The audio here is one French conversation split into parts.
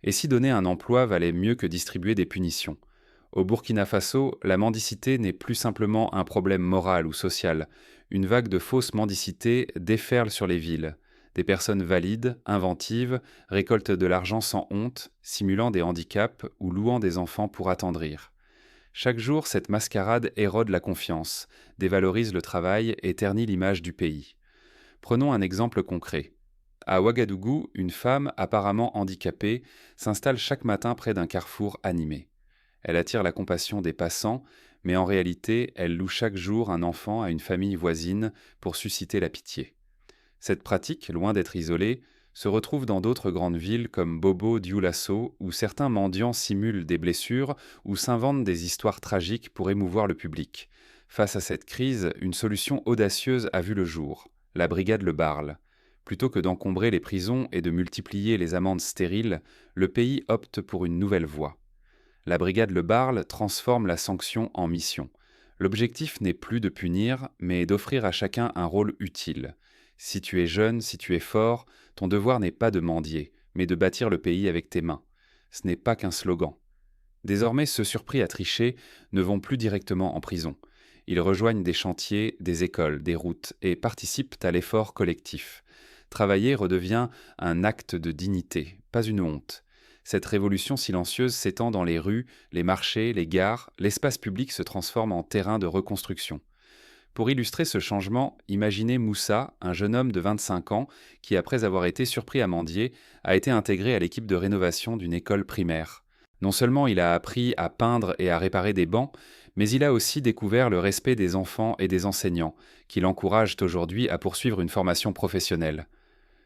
Et si donner un emploi valait mieux que distribuer des punitions? Au Burkina Faso, la mendicité n'est plus simplement un problème moral ou social. Une vague de fausse mendicité déferle sur les villes. Des personnes valides, inventives, récoltent de l'argent sans honte, simulant des handicaps ou louant des enfants pour attendrir. Chaque jour, cette mascarade érode la confiance, dévalorise le travail et ternit l'image du pays. Prenons un exemple concret. À Ouagadougou, une femme, apparemment handicapée, s'installe chaque matin près d'un carrefour animé. Elle attire la compassion des passants, mais en réalité, elle loue chaque jour un enfant à une famille voisine pour susciter la pitié. Cette pratique, loin d'être isolée, se retrouve dans d'autres grandes villes comme Bobo Dioulasso, où certains mendiants simulent des blessures ou s'inventent des histoires tragiques pour émouvoir le public. Face à cette crise, une solution audacieuse a vu le jour, la brigade Le Barle. Plutôt que d'encombrer les prisons et de multiplier les amendes stériles, le pays opte pour une nouvelle voie. La brigade Le Barle transforme la sanction en mission. L'objectif n'est plus de punir, mais d'offrir à chacun un rôle utile. Si tu es jeune, si tu es fort, ton devoir n'est pas de mendier, mais de bâtir le pays avec tes mains. Ce n'est pas qu'un slogan. Désormais, ceux surpris à tricher ne vont plus directement en prison. Ils rejoignent des chantiers, des écoles, des routes et participent à l'effort collectif. Travailler redevient un acte de dignité, pas une honte. Cette révolution silencieuse s'étend dans les rues, les marchés, les gares, l'espace public se transforme en terrain de reconstruction. Pour illustrer ce changement, imaginez Moussa, un jeune homme de 25 ans qui, après avoir été surpris à mendier, a été intégré à l'équipe de rénovation d'une école primaire. Non seulement il a appris à peindre et à réparer des bancs, mais il a aussi découvert le respect des enfants et des enseignants, qui l'encouragent aujourd'hui à poursuivre une formation professionnelle.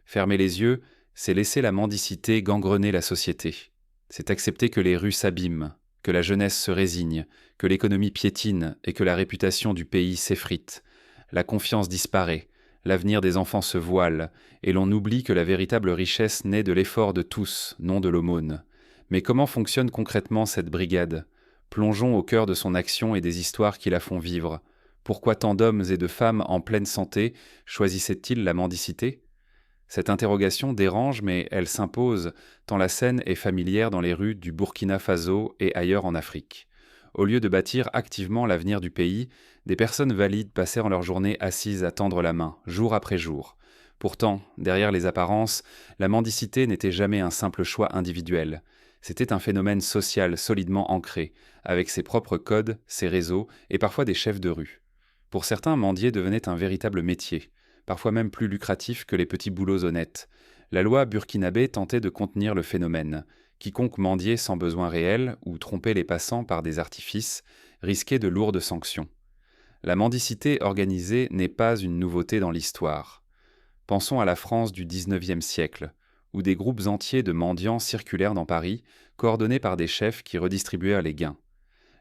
Fermer les yeux, c'est laisser la mendicité gangrener la société. C'est accepter que les rues s'abîment, que la jeunesse se résigne, que l'économie piétine et que la réputation du pays s'effrite. La confiance disparaît, l'avenir des enfants se voile, et l'on oublie que la véritable richesse naît de l'effort de tous, non de l'aumône. Mais comment fonctionne concrètement cette brigade? Plongeons au cœur de son action et des histoires qui la font vivre. Pourquoi tant d'hommes et de femmes en pleine santé choisissaient-ils la mendicité? Cette interrogation dérange, mais elle s'impose, tant la scène est familière dans les rues du Burkina Faso et ailleurs en Afrique. Au lieu de bâtir activement l'avenir du pays, des personnes valides passèrent leur journée assises à tendre la main, jour après jour. Pourtant, derrière les apparences, la mendicité n'était jamais un simple choix individuel. C'était un phénomène social solidement ancré, avec ses propres codes, ses réseaux et parfois des chefs de rue. Pour certains, mendier devenait un véritable métier, parfois même plus lucratif que les petits boulots honnêtes. La loi burkinabé tentait de contenir le phénomène. Quiconque mendiait sans besoin réel ou trompait les passants par des artifices risquait de lourdes sanctions. La mendicité organisée n'est pas une nouveauté dans l'histoire. Pensons à la France du XIXe siècle, où des groupes entiers de mendiants circulèrent dans Paris, coordonnés par des chefs qui redistribuèrent les gains.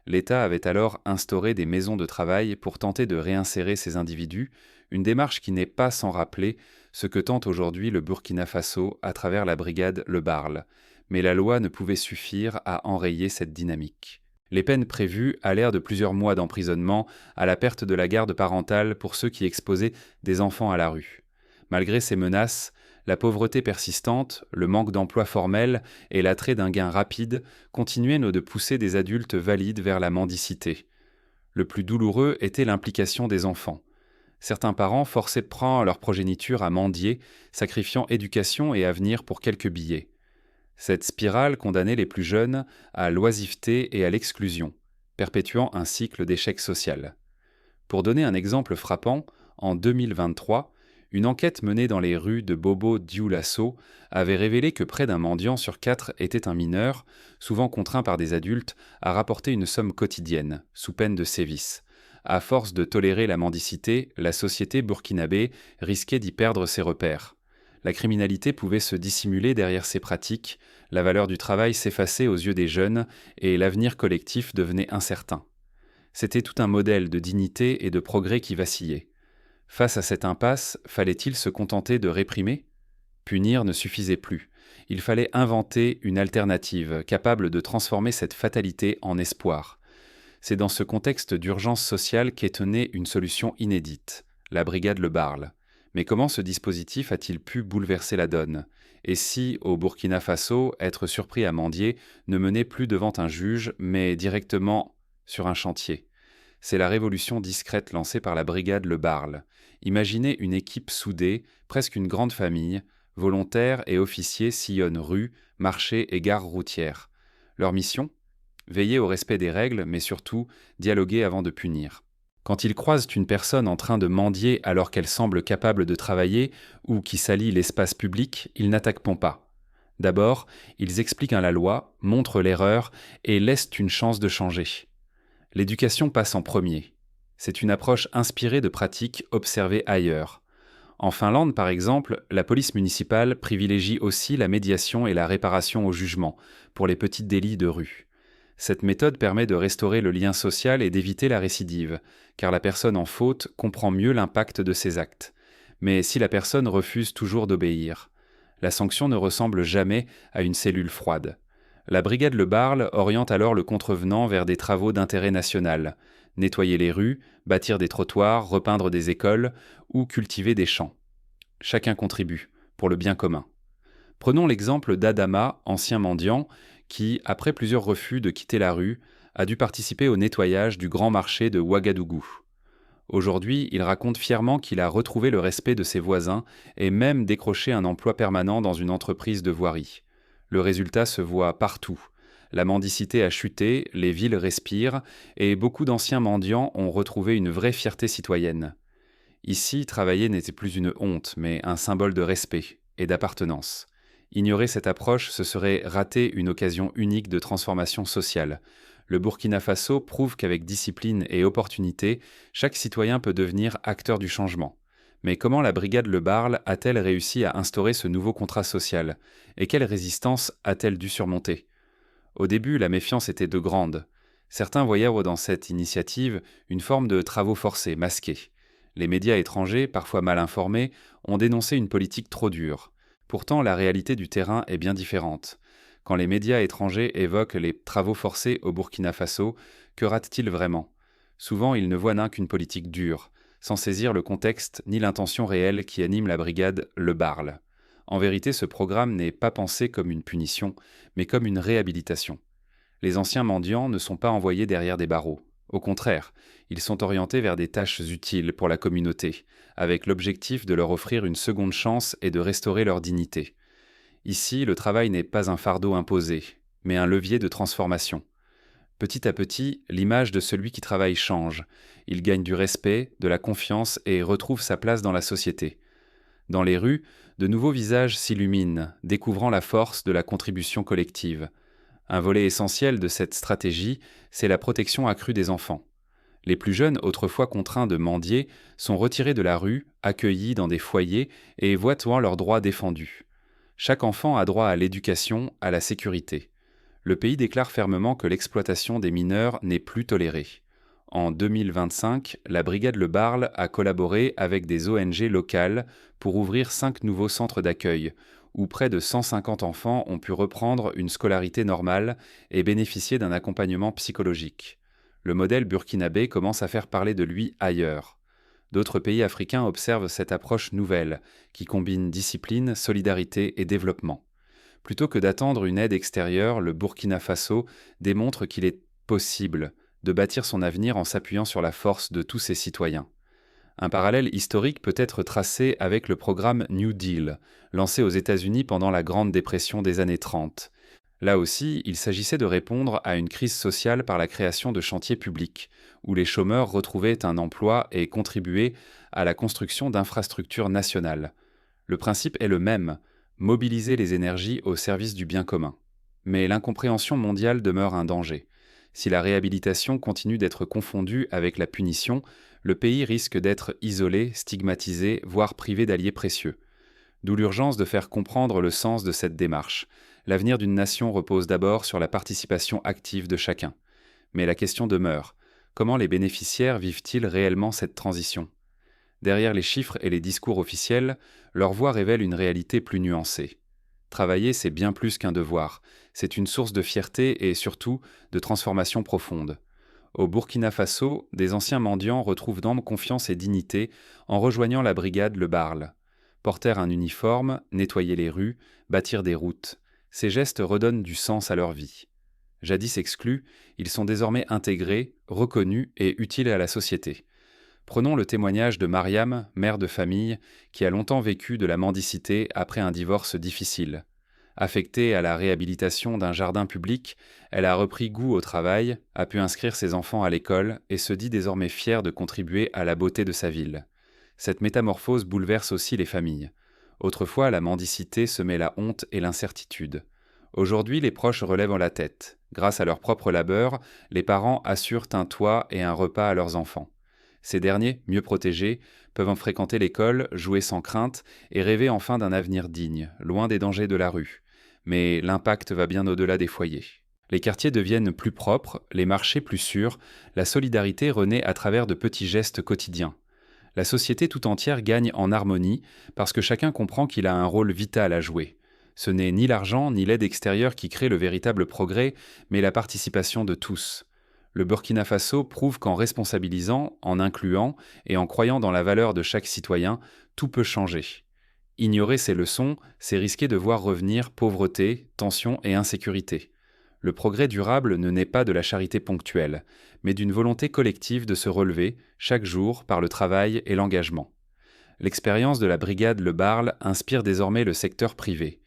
L'État avait alors instauré des maisons de travail pour tenter de réinsérer ces individus, une démarche qui n'est pas sans rappeler ce que tente aujourd'hui le Burkina Faso à travers la brigade Le Barle. Mais la loi ne pouvait suffire à enrayer cette dynamique. Les peines prévues allèrent de plusieurs mois d'emprisonnement à la perte de la garde parentale pour ceux qui exposaient des enfants à la rue. Malgré ces menaces, la pauvreté persistante, le manque d'emploi formel et l'attrait d'un gain rapide continuaient de pousser des adultes valides vers la mendicité. Le plus douloureux était l'implication des enfants. Certains parents forçaient de prendre leur progéniture à mendier, sacrifiant éducation et avenir pour quelques billets. Cette spirale condamnait les plus jeunes à l'oisiveté et à l'exclusion, perpétuant un cycle d'échec social. Pour donner un exemple frappant, en 2023, une enquête menée dans les rues de Bobo Dioulasso avait révélé que près d'un mendiant sur 4 était un mineur, souvent contraint par des adultes à rapporter une somme quotidienne, sous peine de sévices. À force de tolérer la mendicité, la société burkinabé risquait d'y perdre ses repères. La criminalité pouvait se dissimuler derrière ces pratiques, la valeur du travail s'effaçait aux yeux des jeunes et l'avenir collectif devenait incertain. C'était tout un modèle de dignité et de progrès qui vacillait. Face à cette impasse, fallait-il se contenter de réprimer? Punir ne suffisait plus. Il fallait inventer une alternative capable de transformer cette fatalité en espoir. C'est dans ce contexte d'urgence sociale qu'est née une solution inédite, la brigade Le Barle. Mais comment ce dispositif a-t-il pu bouleverser la donne? Et si, au Burkina Faso, être surpris à mendier ne menait plus devant un juge, mais directement sur un chantier? C'est la révolution discrète lancée par la brigade Le Barle. Imaginez une équipe soudée, presque une grande famille. Volontaires et officiers sillonnent rues, marchés et gares routières. Leur mission? Veiller au respect des règles, mais surtout dialoguer avant de punir. Quand ils croisent une personne en train de mendier alors qu'elle semble capable de travailler ou qui salit l'espace public, ils n'attaquent pas. D'abord, ils expliquent la loi, montrent l'erreur et laissent une chance de changer. L'éducation passe en premier. C'est une approche inspirée de pratiques observées ailleurs. En Finlande, par exemple, la police municipale privilégie aussi la médiation et la réparation au jugement pour les petits délits de rue. Cette méthode permet de restaurer le lien social et d'éviter la récidive, car la personne en faute comprend mieux l'impact de ses actes. Mais si la personne refuse toujours d'obéir, la sanction ne ressemble jamais à une cellule froide. La brigade Le Barle oriente alors le contrevenant vers des travaux d'intérêt national: nettoyer les rues, bâtir des trottoirs, repeindre des écoles ou cultiver des champs. Chacun contribue, pour le bien commun. Prenons l'exemple d'Adama, ancien mendiant, qui, après plusieurs refus de quitter la rue, a dû participer au nettoyage du grand marché de Ouagadougou. Aujourd'hui, il raconte fièrement qu'il a retrouvé le respect de ses voisins et même décroché un emploi permanent dans une entreprise de voirie. Le résultat se voit partout. La mendicité a chuté, les villes respirent, et beaucoup d'anciens mendiants ont retrouvé une vraie fierté citoyenne. Ici, travailler n'était plus une honte, mais un symbole de respect et d'appartenance. Ignorer cette approche, ce serait rater une occasion unique de transformation sociale. Le Burkina Faso prouve qu'avec discipline et opportunité, chaque citoyen peut devenir acteur du changement. Mais comment la brigade Le Barle a-t-elle réussi à instaurer ce nouveau contrat social? Et quelle résistance a-t-elle dû surmonter? Au début, la méfiance était de grande. Certains voyaient dans cette initiative une forme de travaux forcés, masqués. Les médias étrangers, parfois mal informés, ont dénoncé une politique trop dure. Pourtant, la réalité du terrain est bien différente. Quand les médias étrangers évoquent les travaux forcés au Burkina Faso, que ratent-ils vraiment? Souvent, ils ne voient qu'une politique dure, sans saisir le contexte ni l'intention réelle qui anime la brigade Le Barle. En vérité, ce programme n'est pas pensé comme une punition, mais comme une réhabilitation. Les anciens mendiants ne sont pas envoyés derrière des barreaux. Au contraire, ils sont orientés vers des tâches utiles pour la communauté, avec l'objectif de leur offrir une seconde chance et de restaurer leur dignité. Ici, le travail n'est pas un fardeau imposé, mais un levier de transformation. Petit à petit, l'image de celui qui travaille change. Il gagne du respect, de la confiance et retrouve sa place dans la société. Dans les rues, de nouveaux visages s'illuminent, découvrant la force de la contribution collective. Un volet essentiel de cette stratégie, c'est la protection accrue des enfants. Les plus jeunes, autrefois contraints de mendier, sont retirés de la rue, accueillis dans des foyers et voient leurs droits défendus. Chaque enfant a droit à l'éducation, à la sécurité. Le pays déclare fermement que l'exploitation des mineurs n'est plus tolérée. En 2025, la brigade Le Barle a collaboré avec des ONG locales pour ouvrir 5 nouveaux centres d'accueil, où près de 150 enfants ont pu reprendre une scolarité normale et bénéficier d'un accompagnement psychologique. Le modèle burkinabé commence à faire parler de lui ailleurs. D'autres pays africains observent cette approche nouvelle, qui combine discipline, solidarité et développement. Plutôt que d'attendre une aide extérieure, le Burkina Faso démontre qu'il est possible de bâtir son avenir en s'appuyant sur la force de tous ses citoyens. Un parallèle historique peut être tracé avec le programme New Deal, lancé aux États-Unis pendant la Grande Dépression des années 30. Là aussi, il s'agissait de répondre à une crise sociale par la création de chantiers publics, où les chômeurs retrouvaient un emploi et contribuaient à la construction d'infrastructures nationales. Le principe est le même: mobiliser les énergies au service du bien commun. Mais l'incompréhension mondiale demeure un danger. Si la réhabilitation continue d'être confondue avec la punition, le pays risque d'être isolé, stigmatisé, voire privé d'alliés précieux. D'où l'urgence de faire comprendre le sens de cette démarche. L'avenir d'une nation repose d'abord sur la participation active de chacun. Mais la question demeure: comment les bénéficiaires vivent-ils réellement cette transition? Derrière les chiffres et les discours officiels, leur voix révèle une réalité plus nuancée. Travailler, c'est bien plus qu'un devoir. C'est une source de fierté et surtout de transformation profonde. Au Burkina Faso, des anciens mendiants retrouvent d'âme confiance et dignité en rejoignant la brigade Le Barle. Porter un uniforme, nettoyer les rues, bâtir des routes, ces gestes redonnent du sens à leur vie. Jadis exclus, ils sont désormais intégrés, reconnus et utiles à la société. Prenons le témoignage de Mariam, mère de famille, qui a longtemps vécu de la mendicité après un divorce difficile. Affectée à la réhabilitation d'un jardin public, elle a repris goût au travail, a pu inscrire ses enfants à l'école et se dit désormais fière de contribuer à la beauté de sa ville. Cette métamorphose bouleverse aussi les familles. Autrefois, la mendicité semait la honte et l'incertitude. Aujourd'hui, les proches relèvent la tête. Grâce à leur propre labeur, les parents assurent un toit et un repas à leurs enfants. Ces derniers, mieux protégés, peuvent en fréquenter l'école, jouer sans crainte et rêver enfin d'un avenir digne, loin des dangers de la rue. Mais l'impact va bien au-delà des foyers. Les quartiers deviennent plus propres, les marchés plus sûrs, la solidarité renaît à travers de petits gestes quotidiens. La société tout entière gagne en harmonie parce que chacun comprend qu'il a un rôle vital à jouer. Ce n'est ni l'argent ni l'aide extérieure qui crée le véritable progrès, mais la participation de tous. Le Burkina Faso prouve qu'en responsabilisant, en incluant et en croyant dans la valeur de chaque citoyen, tout peut changer. Ignorer ces leçons, c'est risquer de voir revenir pauvreté, tension et insécurité. Le progrès durable ne naît pas de la charité ponctuelle, mais d'une volonté collective de se relever, chaque jour, par le travail et l'engagement. L'expérience de la brigade Le Barle inspire désormais le secteur privé.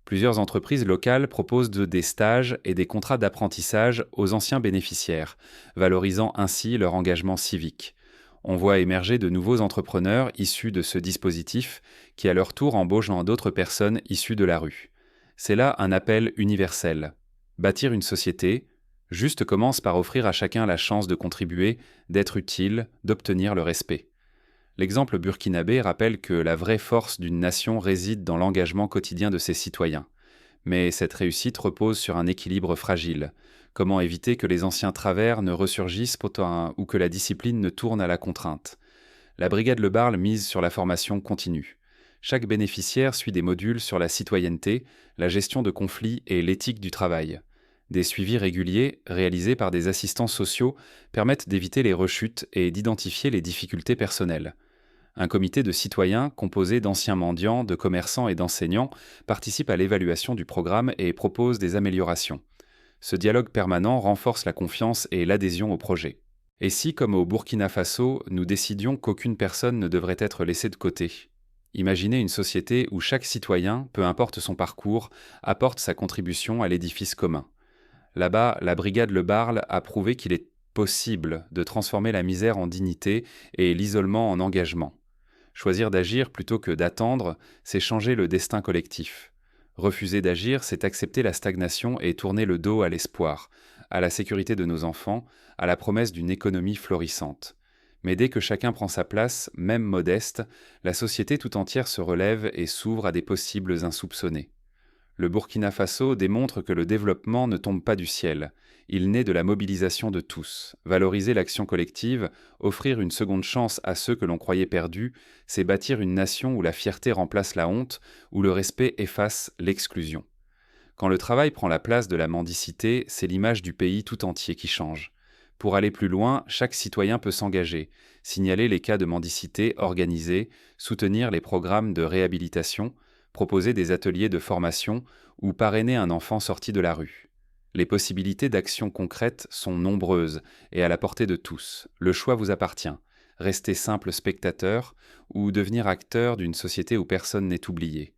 Plusieurs entreprises locales proposent des stages et des contrats d'apprentissage aux anciens bénéficiaires, valorisant ainsi leur engagement civique. On voit émerger de nouveaux entrepreneurs issus de ce dispositif qui à leur tour embauchent dans d'autres personnes issues de la rue. C'est là un appel universel. Bâtir une société, juste commence par offrir à chacun la chance de contribuer, d'être utile, d'obtenir le respect. L'exemple burkinabé rappelle que la vraie force d'une nation réside dans l'engagement quotidien de ses citoyens. Mais cette réussite repose sur un équilibre fragile. Comment éviter que les anciens travers ne ressurgissent ou que la discipline ne tourne à la contrainte? La brigade Le Barle mise sur la formation continue. Chaque bénéficiaire suit des modules sur la citoyenneté, la gestion de conflits et l'éthique du travail. Des suivis réguliers, réalisés par des assistants sociaux, permettent d'éviter les rechutes et d'identifier les difficultés personnelles. Un comité de citoyens, composé d'anciens mendiants, de commerçants et d'enseignants, participe à l'évaluation du programme et propose des améliorations. Ce dialogue permanent renforce la confiance et l'adhésion au projet. Et si, comme au Burkina Faso, nous décidions qu'aucune personne ne devrait être laissée de côté? Imaginez une société où chaque citoyen, peu importe son parcours, apporte sa contribution à l'édifice commun. Là-bas, la brigade Le Barle a prouvé qu'il est possible de transformer la misère en dignité et l'isolement en engagement. Choisir d'agir plutôt que d'attendre, c'est changer le destin collectif. Refuser d'agir, c'est accepter la stagnation et tourner le dos à l'espoir, à la sécurité de nos enfants, à la promesse d'une économie florissante. Mais dès que chacun prend sa place, même modeste, la société tout entière se relève et s'ouvre à des possibles insoupçonnés. Le Burkina Faso démontre que le développement ne tombe pas du ciel. Il naît de la mobilisation de tous. Valoriser l'action collective, offrir une seconde chance à ceux que l'on croyait perdus, c'est bâtir une nation où la fierté remplace la honte, où le respect efface l'exclusion. Quand le travail prend la place de la mendicité, c'est l'image du pays tout entier qui change. Pour aller plus loin, chaque citoyen peut s'engager, signaler les cas de mendicité organisés, soutenir les programmes de réhabilitation, proposer des ateliers de formation ou parrainer un enfant sorti de la rue. Les possibilités d'action concrètes sont nombreuses et à la portée de tous. Le choix vous appartient. Rester simple spectateur ou devenir acteur d'une société où personne n'est oublié.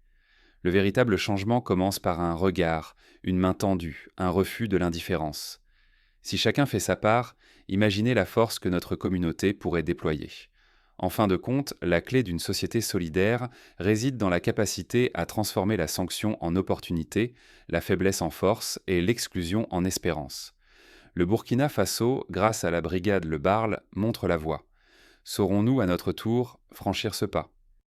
Le véritable changement commence par un regard, une main tendue, un refus de l'indifférence. Si chacun fait sa part, imaginez la force que notre communauté pourrait déployer. En fin de compte, la clé d'une société solidaire réside dans la capacité à transformer la sanction en opportunité, la faiblesse en force et l'exclusion en espérance. Le Burkina Faso, grâce à la brigade Le Barle, montre la voie. Saurons-nous à notre tour franchir ce pas?